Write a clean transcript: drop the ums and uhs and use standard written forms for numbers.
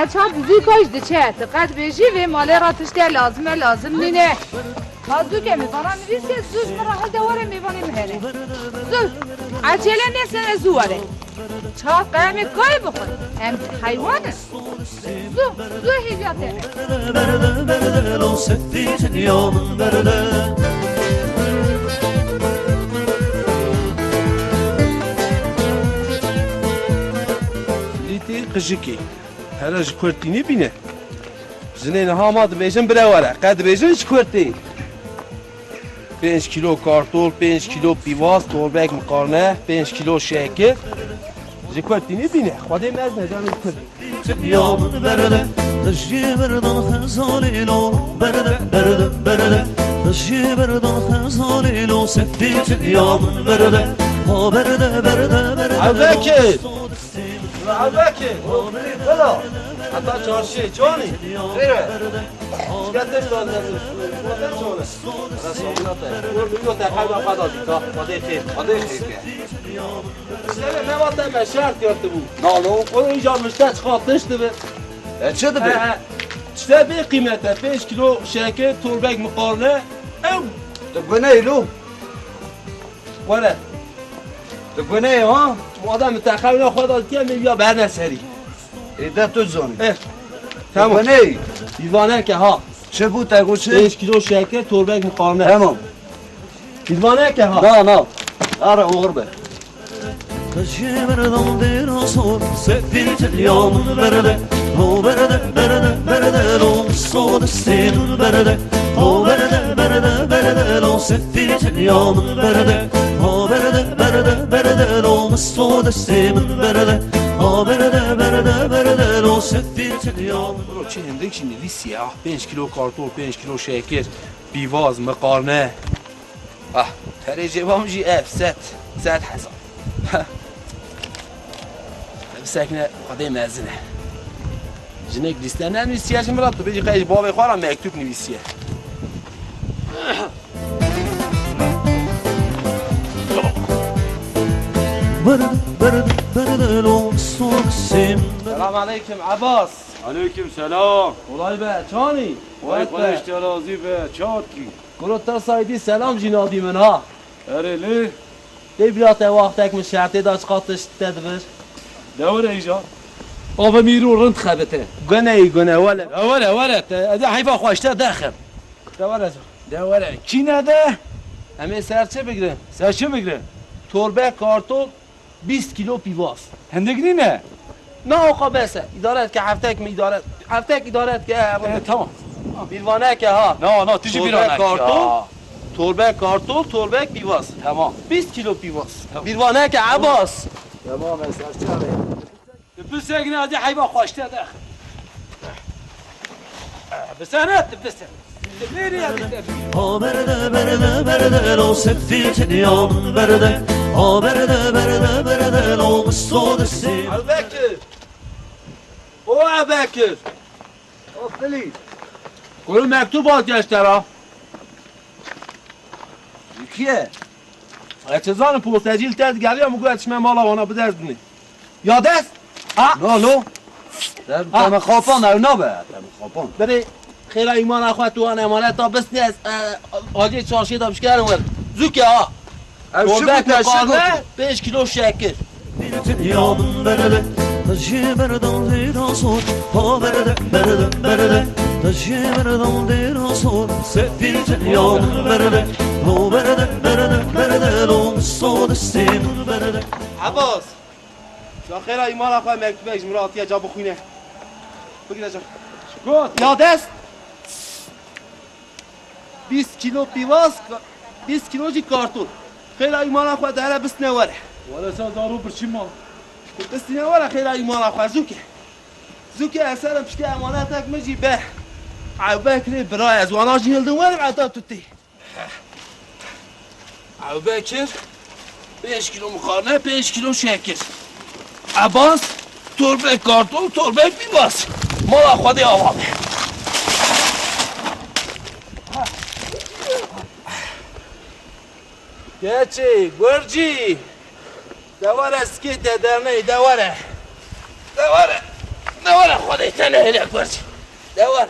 چا بزی کاش دچه تقد بیجی و مالی را تشتی لازم نینه زو که میبانم نویسی زوز مراحل دواره میبانی مهره زو عجله نیستن زواره چا قیمی کای بخور هم حیوانه زو هیجاته لیتی قجکی هر جکورتی نبینه زنین هامات بیشن براوره قد بیشن جکورتی 5 کیلو کارتول 5 کیلو پیواز توربک مقارنه 5 کیلو شکر جکورتی نبینه خودم از نجام جکورتی یامن برده دشی بردن خزالیلو برده دشی بردن خزالیلو سفیت یامن برده ها برده عباکر عباکر بلا حتی چارشی چانی خیره شکتش داد نزد مادر چونه از ساموناته میگو تقریبا خدا دیتا خدا خیر سر نواتم من شرط یارده بود نالو اون اینجا مشته چخاطش ده به چه ده چه به قیمته 5 کیلو شکر توربک مقارنه او تبغني ایلو وره تبغني ها آدم تقریبا خدا دیتا میبیا برنه سری ایده تو زانی تمام تبغني دیوانه که ها چه بود تگو چه 5 کیلو شکر توربک مقارنه تمام دیوانه که ها نه آره غربه دشی بردن دیر صور سفیت یامن برده ها برده لو صود سین برده ها برده لو سفیت یامن برده ها برده لو صود سین برده ها برده لو سفیت یامن برو چه هندکشی نویسی 5 کیلو کارتول 5 کیلو شکر بیواز مقارنه تریجه بامجی اف ست حساب سکنه خدای مزنه جنگ لیسته ننویسیه چه مراد تو بگی قیش بابای خوارم مکتوب نویسیه برده لو صود سین سلام علیکم عباس علیکم سلام ولای به چانی وای خودش ترازی به چات کی گروتر سایدی سلام جنادی منها اره لی دی بیات وقتک من شرطه داشت قاتش تدبر دوره ایجا آبا میرو رند خبته گنه ولی دوره ده حیفا خواشته داخل دوره کی نده همه سرچه بگیره سر چه بگیره توربه کارتون 20 کیلو پیواز هندگی نه نه آقا بسه ادارت که هفتک ادارت که تمام بیروانه که ها نه تیجی بیرانه توربه کارتون توربه پیواز تمام 20 کیلو پیواز بیروانه که عباس تمام سر چه بس اگه ده حیفا خواشته داخل بسنت بسنت ها برده لو سفیت یامن برده ها برده لو صود سین عباکر او عباکر افلی گروه مکتوب باید گشته را کیه اعتزان پرسجیل تد گلی هم گوید شما مالا وانا به دست بینید یاد است؟ نالو تم خوابان او نبه تم خوابان بری خیلی ایمان اخوات تو آن امانت تا بس نیست آجی چارشی دا بشکر اومد زوکه ها او چه بود مقارنه 5 کیلو شکر یامن برده دشی بردن دیر صور ها برده دشی بردن دیر صور سفیت یامن برده ها برده لو صود سین برده عباس شا خیلی ایمان اخوات مکتوبه مراتیه جا بخوینه بگیر جا گوت یاد است 20 کیلو پیواز 20 کیلو جی کارتون خیلی ایمان اخوات داره بس نواره ولا سال دارو برچی ما بس نواره خیلی ایمان اخوات زوکه اثرم پشت امانتک مجی به عباکر برای از وانا جیل دوار عطا توتی عباکر 5 کیلو مقارنه 5 کیلو شکر عباس توربه کارتون توربه بیواز مالا خودی آوامه گچی گرجی دواره اسکی درنه دواره دوره خودت نه هلیک برچ دوره